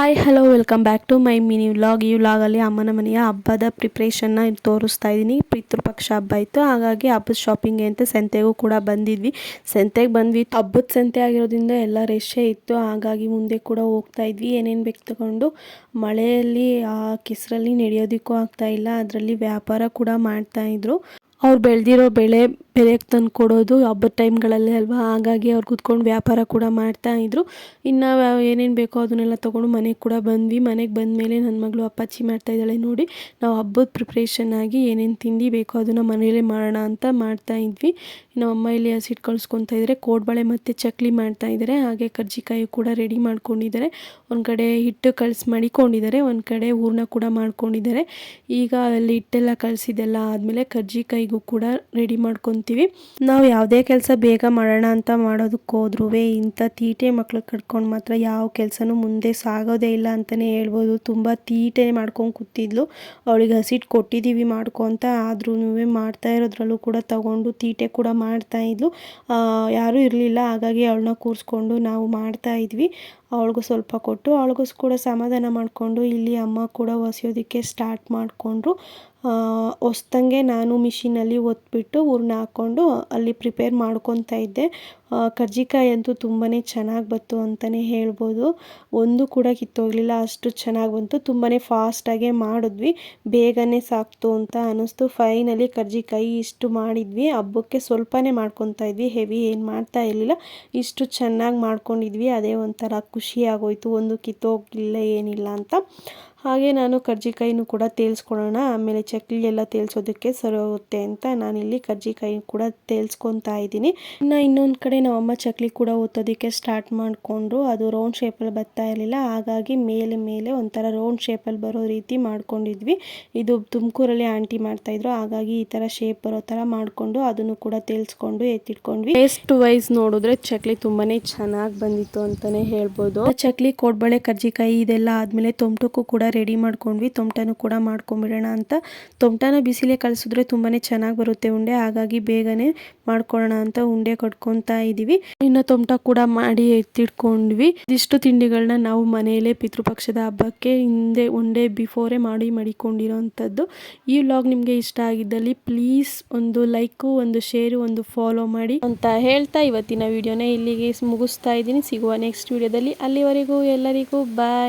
Hi hello welcome back to my mini vlog. ಈ ವ್ಲಾಗಲ್ಲಿ ಅಮ್ಮನ ಮನೆಯ ಹಬ್ಬದ ಪ್ರಿಪ್ರೇಷನ್ನ ತೋರಿಸ್ತಾ ಇದ್ದೀನಿ. ಪಿತೃಪಕ್ಷ ಹಬ್ಬ ಇತ್ತು, ಹಾಗಾಗಿ ಹಬ್ಬದ ಶಾಪಿಂಗ್ ಅಂತ ಸಂತೆಗೂ ಕೂಡ ಬಂದಿದ್ವಿ. ಸಂತೆಗೆ ಬಂದ್ವಿ, ಹಬ್ಬದ ಸಂತೆ ಆಗಿರೋದ್ರಿಂದ ಎಲ್ಲ ರಶ್ಶೇ ಇತ್ತು. ಹಾಗಾಗಿ ಮುಂದೆ ಕೂಡ ಹೋಗ್ತಾ ಇದ್ವಿ, ಏನೇನು ಬೇಕು ತಗೊಂಡು. ಮಳೆಯಲ್ಲಿ ಆ ಕೆಸರಲ್ಲಿ ನಡೆಯೋದಕ್ಕೂ ಆಗ್ತಾ ಇಲ್ಲ, ಅದರಲ್ಲಿ ವ್ಯಾಪಾರ ಕೂಡ ಮಾಡ್ತಾಯಿದ್ರು. ಅವ್ರು ಬೆಳೆದಿರೋ ಬೆಲೆಗೆ ತಂದು ಕೊಡೋದು ಹಬ್ಬದ ಟೈಮ್ಗಳಲ್ಲಿ ಅಲ್ವಾ, ಹಾಗಾಗಿ ಅವ್ರು ಕೂತ್ಕೊಂಡು ವ್ಯಾಪಾರ ಕೂಡ ಮಾಡ್ತಾಯಿದ್ರು. ಇನ್ನು ಏನೇನು ಬೇಕೋ ಅದನ್ನೆಲ್ಲ ತೊಗೊಂಡು ಮನೆಗೆ ಕೂಡ ಬಂದ್ವಿ. ಮನೆಗೆ ಬಂದಮೇಲೆ ನನ್ನ ಮಗಳು ಅಪ್ಪಾಚಿ ಮಾಡ್ತಾಯಿದ್ದಾಳೆ ನೋಡಿ. ನಾವು ಹಬ್ಬದ ಪ್ರಿಪ್ರೇಷನ್ ಆಗಿ ಏನೇನು ತಿಂಡಿ ಬೇಕೋ ಅದನ್ನು ಮನೆಯಲ್ಲೇ ಮಾಡೋಣ ಅಂತ ಮಾಡ್ತಾಯಿದ್ವಿ. ನಮ್ಮ ಅಮ್ಮ ಇಲ್ಲಿ ಹಸಿಟ್ಟು ಕಳಿಸ್ಕೊತಾ ಇದ್ದಾರೆ, ಕೋಡ್ಬಳೆ ಮತ್ತು ಚಕ್ಲಿ ಮಾಡ್ತಾಯಿದ್ದಾರೆ. ಹಾಗೆ ಕರ್ಜಿಕಾಯಿ ಕೂಡ ರೆಡಿ ಮಾಡ್ಕೊಂಡಿದ್ದಾರೆ. ಒಂದು ಕಡೆ ಹಿಟ್ಟು ಮಡಿಕೊಂಡಿದ್ದಾರೆ, ಒಂದು ಕಡೆ ಹೂರಣ ಕೂಡ ಮಾಡ್ಕೊಂಡಿದ್ದಾರೆ. ಈಗ ಅಲ್ಲಿ ಹಿಟ್ಟೆಲ್ಲ ಕಳಿಸಿದೆಲ್ಲ ಆದಮೇಲೆ ಕರ್ಜಿಕಾಯಿಗೂ ಕೂಡ ರೆಡಿ ಮಾಡ್ಕೊತೀವಿ. ನಾವು ಯಾವುದೇ ಕೆಲಸ ಬೇಗ ಮಾಡೋಣ ಅಂತ ಮಾಡೋದಕ್ಕೆ ಹೋದ್ರೂ ಇಂಥ ತೀಟೆ ಮಕ್ಳು ಕಟ್ಕೊಂಡು ಮಾತ್ರ ಯಾವ ಕೆಲಸನೂ ಮುಂದೆ ಸಾಗೋದೇ ಇಲ್ಲ ಅಂತಲೇ ಹೇಳ್ಬೋದು. ತುಂಬ ತೀಟೆ ಮಾಡ್ಕೊಂಡು ಕೂತಿದ್ಲು. ಅವಳಿಗೆ ಹಸಿಟ್ಟು ಕೊಟ್ಟಿದ್ದೀವಿ ಮಾಡ್ಕೊ ಅಂತ, ಆದ್ರೂ ಮಾಡ್ತಾ ಇರೋದ್ರಲ್ಲೂ ಕೂಡ ತಗೊಂಡು ತೀಟೆ ಕೂಡ ಮಾಡ್ತಾಯಿದ್ಲು. ಯಾರೂ ಇರಲಿಲ್ಲ, ಹಾಗಾಗಿ ಅವಳನ್ನ ಕೂರಿಸ್ಕೊಂಡು ನಾವು ಮಾಡ್ತಾಯಿದ್ವಿ. ಅವಳಿಗೂ ಸ್ವಲ್ಪ ಕೊಟ್ಟು ಅವಳಿಗೂ ಕೂಡ ಸಮಾಧಾನ ಮಾಡಿಕೊಂಡು ಇಲ್ಲಿ ಅಮ್ಮ ಕೂಡ ಒಸೆಯೋದಕ್ಕೆ ಸ್ಟಾರ್ಟ್ ಮಾಡಿಕೊಂಡ್ರು. ಹೊಸ್ದಂಗೆ ನಾನು ಮಿಷಿನಲ್ಲಿ ಒತ್ಬಿಟ್ಟು ಹೂರಣ ಹಾಕ್ಕೊಂಡು ಅಲ್ಲಿ ಪ್ರಿಪೇರ್ ಮಾಡ್ಕೊತಾ ಇದ್ದೆ. ಕರ್ಜಿಕಾಯಿ ಅಂತೂ ತುಂಬಾ ಚೆನ್ನಾಗಿ ಬಂತು ಅಂತಲೇ ಹೇಳ್ಬೋದು. ಒಂದು ಕೂಡ ಕಿತ್ತೋಗಲಿಲ್ಲ, ಅಷ್ಟು ಚೆನ್ನಾಗಿ ಬಂತು. ತುಂಬಾ ಫಾಸ್ಟಾಗೆ ಮಾಡಿದ್ವಿ, ಬೇಗನೆ ಸಾಕ್ತು ಅಂತ ಅನ್ನಿಸ್ತು. ಫೈನಲಿ ಕರ್ಜಿಕಾಯಿ ಇಷ್ಟು ಮಾಡಿದ್ವಿ. ಹಬ್ಬಕ್ಕೆ ಸ್ವಲ್ಪನೇ ಮಾಡ್ಕೊತಾ ಇದ್ವಿ, ಹೆವಿ ಏನು ಮಾಡ್ತಾ ಇರಲಿಲ್ಲ. ಇಷ್ಟು ಚೆನ್ನಾಗಿ ಮಾಡ್ಕೊಂಡಿದ್ವಿ, ಅದೇ ಒಂಥರ ಖುಷಿ ಆಗೋಯ್ತು. ಒಂದು ಕಿತ್ತೋಗಿಲ್ಲ ಏನಿಲ್ಲ ಅಂತ. ಹಾಗೆ ನಾನು ಕರ್ಜಿಕಾಯಿನೂ ಕೂಡ ತೇಲ್ಸ್ಕೊಳ್ಳೋಣ, ಆಮೇಲೆ ಚಕ್ಲಿ ಎಲ್ಲ ತೇಲ್ಸೋದಕ್ಕೆ ಸರಿ ಹೋಗುತ್ತೆ ಅಂತ ನಾನಿಲ್ಲಿ ಕರ್ಜಿಕಾಯಿ ಕೂಡ ತೇಲ್ಸ್ಕೊತಾ ಇದ್ದೀನಿ. ಇನ್ನೊಂದು ಕಡೆ ನಮ್ಮಮ್ಮ ಚಕ್ಲಿ ಕೂಡ ಒತ್ತೋದಕ್ಕೆ ಸ್ಟಾರ್ಟ್ ಮಾಡಿಕೊಂಡ್ರು. ಅದು ರೌಂಡ್ ಶೇಪಲ್ಲಿ ಬರ್ತಾ ಇರಲಿಲ್ಲ, ಹಾಗಾಗಿ ಮೇಲೆ ಒಂಥರ ರೌಂಡ್ ಶೇಪಲ್ಲಿ ಬರೋ ರೀತಿ ಮಾಡ್ಕೊಂಡಿದ್ವಿ. ಇದು ತುಮಕೂರಲ್ಲಿ ಆಂಟಿ ಮಾಡ್ತಾಯಿದ್ರು, ಹಾಗಾಗಿ ಈ ಥರ ಶೇಪ್ ಬರೋ ಥರ ಮಾಡಿಕೊಂಡು ಅದನ್ನು ಕೂಡ ತೇಲ್ಸ್ಕೊಂಡು ಎತ್ತಿಟ್ಕೊಂಡ್ವಿ. ಟೇಸ್ಟ್ ವೈಸ್ ನೋಡಿದ್ರೆ ಚಕ್ಲಿ ತುಂಬಾ ಚೆನ್ನಾಗಿ ಬಂದಿತ್ತು ಅಂತಲೇ ಹೇಳ್ಬೋದು. ಚಕ್ಲಿ, ಕೋಡ್ಬಳೆ, ಕರ್ಜಿಕಾಯಿ ಇದೆಲ್ಲ ಆದಮೇಲೆ ತೊಮಟಕ್ಕೂ ಕೂಡ ರೆಡಿ ಮಾಡ್ಕೊಂಡ್ವಿ. ತೊಮಟನೂ ಕೂಡ ಮಾಡ್ಕೊಂಬಿಡೋಣ ಅಂತ. ತೊಮಟನ ಬಿಸಿಲೇ ಕಳಿಸಿದ್ರೆ ತುಂಬಾ ಚೆನ್ನಾಗಿ ಬರುತ್ತೆ ಉಂಡೆ, ಹಾಗಾಗಿ ಬೇಗನೆ ಮಾಡ್ಕೊಳ್ಳೋಣ ಅಂತ ಉಂಡೆ ಕಟ್ಕೊತಾ ಇದ್ದೀವಿ. ಇನ್ನು ತೊಮಟ ಕೂಡ ಮಾಡಿ ಎತ್ತಿಟ್ಕೊಂಡ್ವಿ. ಇದಿಷ್ಟು ತಿಂಡಿಗಳನ್ನ ನಾವು ಮನೆಯಲ್ಲೇ ಪಿತೃಪಕ್ಷದ ಹಬ್ಬಕ್ಕೆ ಹಿಂದೆ ಒನ್ ಡೇ ಬಿಫೋರೇ ಮಡಿಕೊಂಡಿರೋ ಅಂಥದ್ದು. ಈ ವ್ಲಾಗ್ ನಿಮಗೆ ಇಷ್ಟ ಆಗಿದ್ದಲ್ಲಿ ಪ್ಲೀಸ್ ಒಂದು ಲೈಕು, ಒಂದು ಶೇರು, ಒಂದು ಫಾಲೋ ಮಾಡಿ ಅಂತ ಹೇಳ್ತಾ ಇವತ್ತಿನ ವಿಡಿಯೋನ ಇಲ್ಲಿಗೆ ಮುಗಿಸ್ತಾ ಇದ್ದೀನಿ. ಸಿಗುವ ನೆಕ್ಸ್ಟ್ ವಿಡಿಯೋದಲ್ಲಿ. ಅಲ್ಲಿವರೆಗೂ ಎಲ್ಲರಿಗೂ ಬಾಯ್.